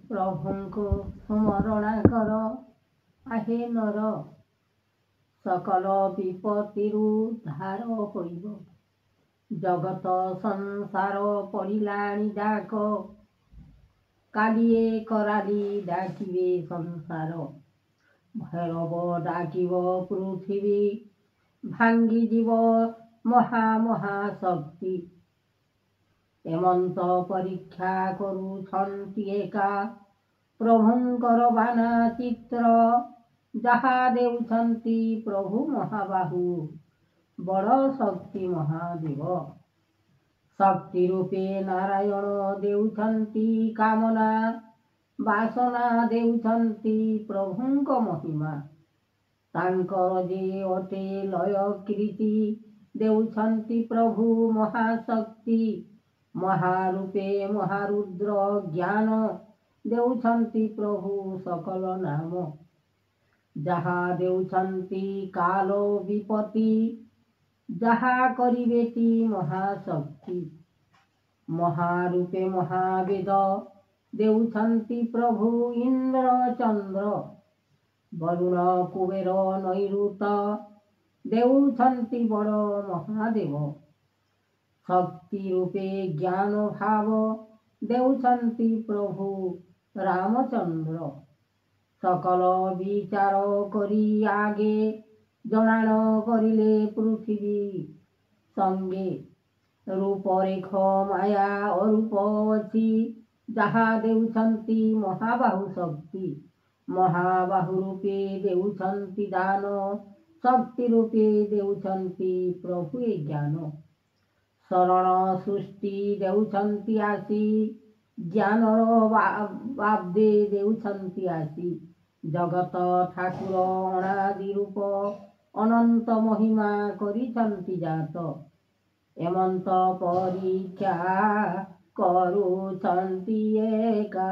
ପ୍ରଭୁଙ୍କୁ ସ୍ମରଣା କର ଆହେ ନର, ସକଲ ବିପତ୍ତିରୁ ଧାର ହୋଇବ। ଜଗତ ସଂସାର ପଡ଼ିଲାଣି ଡାକ, କାଲିଏ କରାଲି ଡାକିବେ ସଂସାର। ଭୈରବ ଡାକିବ ପୃଥିବୀ, ଭାଙ୍ଗିଯିବ ମହାଶକ୍ତି। ଏମନ୍ତ ପରୀକ୍ଷା କରୁଛନ୍ତି ଏକା, ପ୍ରଭୁଙ୍କର ବାନା ଚିତ୍ର। ଯାହା ଦେଉଛନ୍ତି ପ୍ରଭୁ ମହାବାହୁ, ବଡ଼ ଶକ୍ତି ମହାଦେବ। ଶକ୍ତି ରୂପେ ନାରାୟଣ ଦେଉଛନ୍ତି କାମନା, ବାସନା ଦେଉଛନ୍ତି ପ୍ରଭୁଙ୍କ ମହିମା। ତାଙ୍କର ଯେ ଅଟେ ଲୟ କୀର୍ତ୍ତି, ଦେଉଛନ୍ତି ପ୍ରଭୁ ମହାଶକ୍ତି। ମହାରୂପେ ମହାରୁଦ୍ର ଜ୍ଞାନ, ଦେଉଛନ୍ତି ପ୍ରଭୁ ସକଳ ନାମ। ଯାହା ଦେଉଛନ୍ତି କାଳ ବିପତ୍ତି, ଯାହା କରିବେଟି ମହାଶକ୍ତି। ମହାରୂପେ ମହାବେଦ, ଦେଉଛନ୍ତି ପ୍ରଭୁ ଇନ୍ଦ୍ର ଚନ୍ଦ୍ର। ବରୁଣ କୁବେର ନୈଋତ, ଦେଉଛନ୍ତି ବଡ଼ ମହାଦେବ। ଶକ୍ତି ରୂପେ ଜ୍ଞାନ ଭାବ, ଦେଉଛନ୍ତି ପ୍ରଭୁ ରାମଚନ୍ଦ୍ର। ସକଳ ବିଚାର କରି ଆଗେ, ଜଣାଣ କରିଲେ ପୃଥିବୀ ସଙ୍ଗେ। ରୂପରେଖ ମାୟା ଅରୂପ ଅଛି, ଯାହା ଦେଉଛନ୍ତି ମହାବାହୁ ଶକ୍ତି। ମହାବାହୁ ରୂପେ ଦେଉଛନ୍ତି ଦାନ, ଶକ୍ତି ରୂପେ ଦେଉଛନ୍ତି ପ୍ରଭୁ ଏ ଜ୍ଞାନ। ଶରଣ ସୃଷ୍ଟି ଦେଉଛନ୍ତି ଆସି, ଜ୍ଞାନର ବାବ୍ଦେ ଦେଉଛନ୍ତି ଆସି। ଜଗତ ଠାକୁର ଅନାଦି ରୂପ, ଅନନ୍ତ ମହିମା କରିଛନ୍ତି ଜାତ। ଏମନ୍ତ ପରୀକ୍ଷା କରୁଛନ୍ତି ଏକା,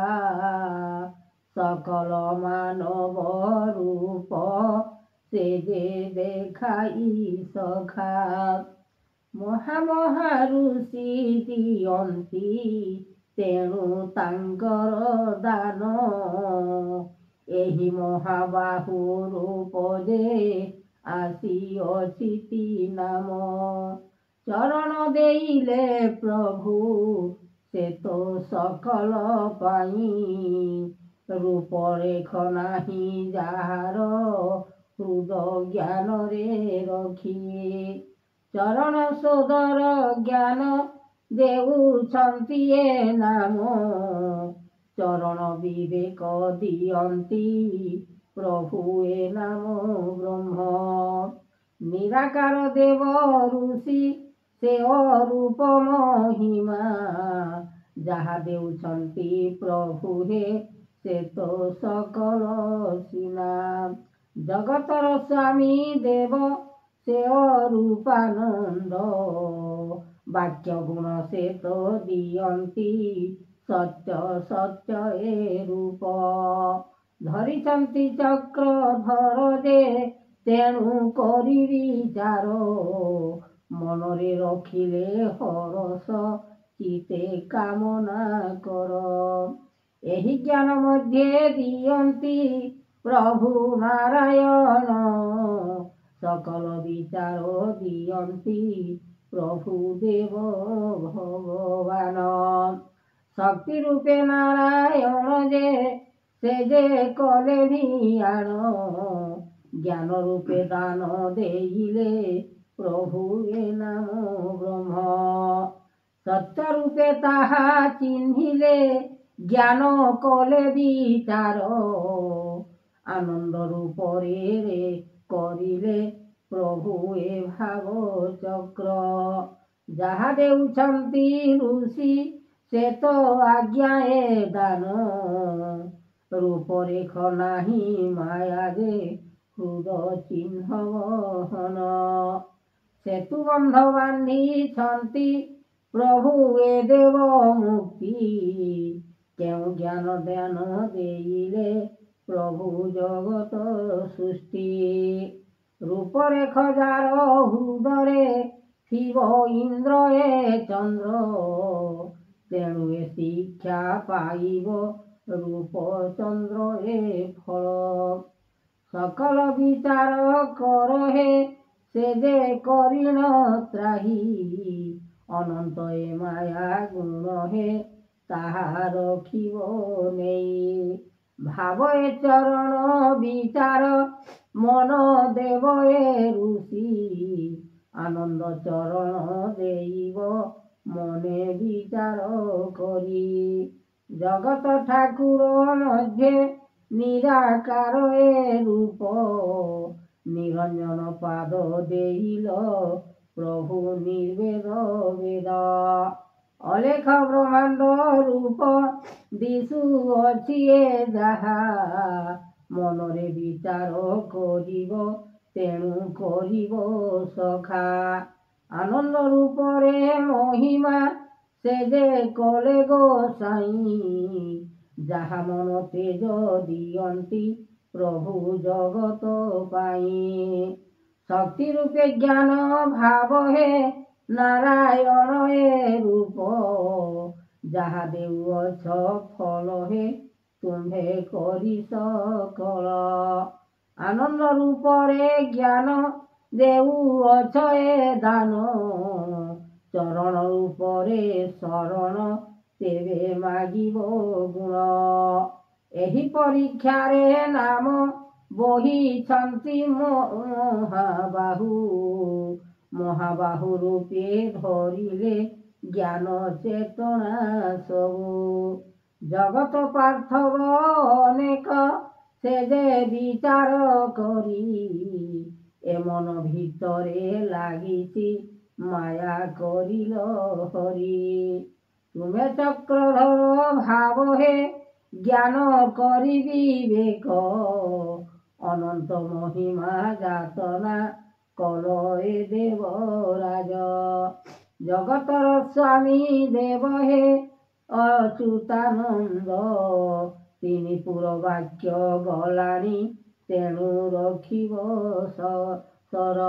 ସକଳ ମାନବ ରୂପ ସେ ଯେ ଦେଖାଇ ସଖା। ମହାଋଷି ଦିଅନ୍ତି ତେଣୁ ତାଙ୍କର ଦାନ, ଏହି ମହାବାହୁ ରୂପ ଯେ ଆସିଅଛି ତି ନାମ। ଚରଣ ଦେଇଲେ ପ୍ରଭୁ ସେ ତ ସକଳ ପାଇଁ, ରୂପରେଖ ନାହିଁ ଯାହାର ହୃଦ ଜ୍ଞାନରେ ରଖି। ଚରଣ ସୋଦର ଜ୍ଞାନ, ଦେଉଛନ୍ତି ଏ ନାମ। ଚରଣ ବିବେକ ଦିଅନ୍ତି ପ୍ରଭୁ ଏ ନାମ ବ୍ରହ୍ମ। ନିରାକାର ଦେବ ଋଷି ସେ ଅରୂପ ମହିମା, ଯାହା ଦେଉଛନ୍ତି ପ୍ରଭୁ ହେ ସେ ତ ସକଳ ସୀମା। ଜଗତର ସ୍ୱାମୀ ଦେବ ସେ ଅରୂପାନନ୍ଦ, ବାକ୍ୟ ଗୁଣ ସେ ତ ଦିଅନ୍ତି ସତ୍ୟ ଏ ରୂପ। ଧରିଛନ୍ତି ଚକ୍ରଧର ଯେ ତେଣୁ କରି ବିଚାର, ମନରେ ରଖିଲେ ହରଷ ଚିତେ କାମନା କର। ଏହି ଜ୍ଞାନ ମଧ୍ୟରେ ଦିଅନ୍ତି ପ୍ରଭୁ ନାରାୟଣ, ସକଳ ବିଚାର ଦିଅନ୍ତି ପ୍ରଭୁ ଦେବ ଭଗବାନ। ଶକ୍ତି ରୂପେ ନାରାୟଣ ଯେ ସେ ଯେ କଲେ ଭିଆଣ, ଜ୍ଞାନ ରୂପେ ଦାନ ଦେଇଲେ ପ୍ରଭୁ ଏ ନାମ ବ୍ରହ୍ମ। ସତ୍ୟ ରୂପେ ତାହା ଚିହ୍ନିଲେ, ଜ୍ଞାନ କଲେ ବିଚାର। ଆନନ୍ଦ ରୂପରେ କରିଲେ ପ୍ରଭୁ ଏ ଭାବ ଚକ୍ର। ଯାହା ଦେଉଛନ୍ତି ଋଷି ସେ ତ ଆଜ୍ଞା ଏ ଦାନ, ରୂପରେଖ ନାହିଁ ମାୟା ଯେ ହୃଦ ଚିହ୍ନ ବହନ। ସେତୁ ବନ୍ଧ ବାନ୍ଧିଛନ୍ତି ପ୍ରଭୁ ଏ ଦେବ ମୁକ୍ତି, କେଉଁ ଜ୍ଞାନ ଦାନ ଦେଇଲେ ପ୍ରଭୁ ଜଗତ ସୃଷ୍ଟି। ରୂପରେଖ ଯାର ହୃଦରେ ଥିବ ଇନ୍ଦ୍ର ଏ ଚନ୍ଦ୍ର, ତେଣୁ ଏ ଶିକ୍ଷା ପାଇବ রূপ চন্দ্র এ ফল। সকল বিচার কর হে সে যে করিণ ত্রাহি, অনন্ত এ মায়া গুণ হে তাহা রখিব নেই। ভাব এ চরণ বিচার মন দেব এ ঋষি, আনন্দ চরণ দেব মনে বিচার করি। জগত ঠাকুর মধ্যে নিরাকার এ রূপ, নিরঞ্জন পাদ দেইল প্রভু নির্বেদ বেদ। অলেখ ব্রহ্মাণ্ড রূপ দিশুଅଛି ଏ ଯାହା, মনরে বিচার করিব তেণু করিব সখা। আনন্দ রূপরে মহিমা সে যে কলে গোসাই, যাহা মন তেজ দিয়ন্তি প্রভু জগত পাই। শক্তি রূপে জ্ঞান ভাব হে নারায়ণ এ রূপ, যাহা দেউଅছ ফল হে তুম্ভে করি সকল। আনন্দ রূপরে জ্ঞান দেউଅছ এ দান, চরণ রূপরে শରଣ তেবে মাগিব গুণ। ଏହି ପରୀକ୍ଷାରେ ନାମ ବହିଛନ୍ତି ମହାବାହୁ, ମହାବାହୁ ରୂପେ ଧରିଲେ ଜ୍ଞାନ ଚେତନା ସବୁ। ଜଗତ ପାର୍ଥବ ଅନେକ ସେ ଯେ বিচার କରି, এ মন ভিতরে লাগিছি মায়া করিল হরি। তুমে চক্রধর ভাব হে জ্ঞান করি বিবেক, অনন্ত মহিমা যাতনা কল এ দেবরাজ। জগতর স্বামী দেব হে অচ্যুতানন্দ, তিনি পুর বাক্য গলানি তেণু রখিব সর।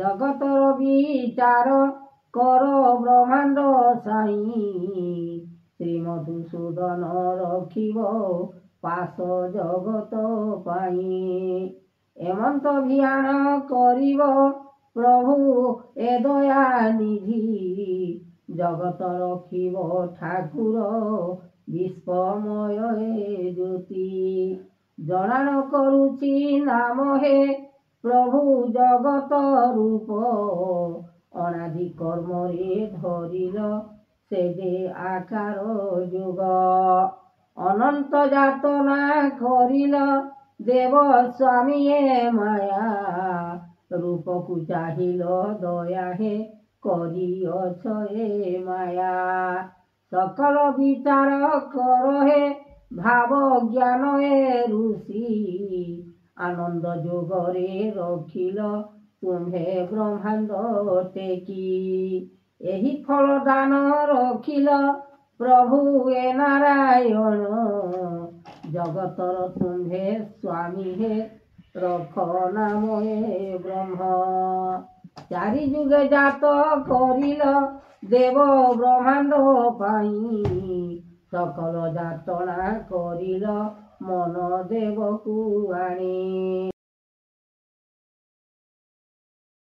জগতর বিচার কর ব্রহ্মাণ্ড সাই, শ্রী মধুসূদন রখিব পাশ জগত পাই। এমন্ত ধ্যান করিব প্রভু এ দয়া নিধি, জগত রখিব ঠাকুর বিশ্বময় এ জ্যোতি। জনাণ କରୁଛି নাম হে প্রভু জগত রূপ, অনাদি কর্মরে ধরিল সে যে আকার যুগ। অনন্ত যাতনা করিল দেব স্বামী এ মায়া, রূপকু চাহিল দয়া হে করিଅছ এ মায়া। সকল বিচার কর হে ভাব জ্ঞান এ ঋষি, আনন্দ যোগরে রখিল তুম্ভে ব্রহ্মাণ্ড টেকি। ଏହି ଫଳ ଦାନ ରଖିଲ ପ୍ରଭୁ ଏ ନାରାୟଣ, ଜଗତର ତୁମ୍ଭେ ସ୍ୱାମୀ ହେ ରଖ ନାମ ଏ ବ୍ରହ୍ମ। ଚାରି ଯୁଗେ ଜାତ କରିଲ ଦେବ ବ୍ରହ୍ମାଣ୍ଡ ପାଇଁ, সকল যাতনা করিল মন দেবকু আনি।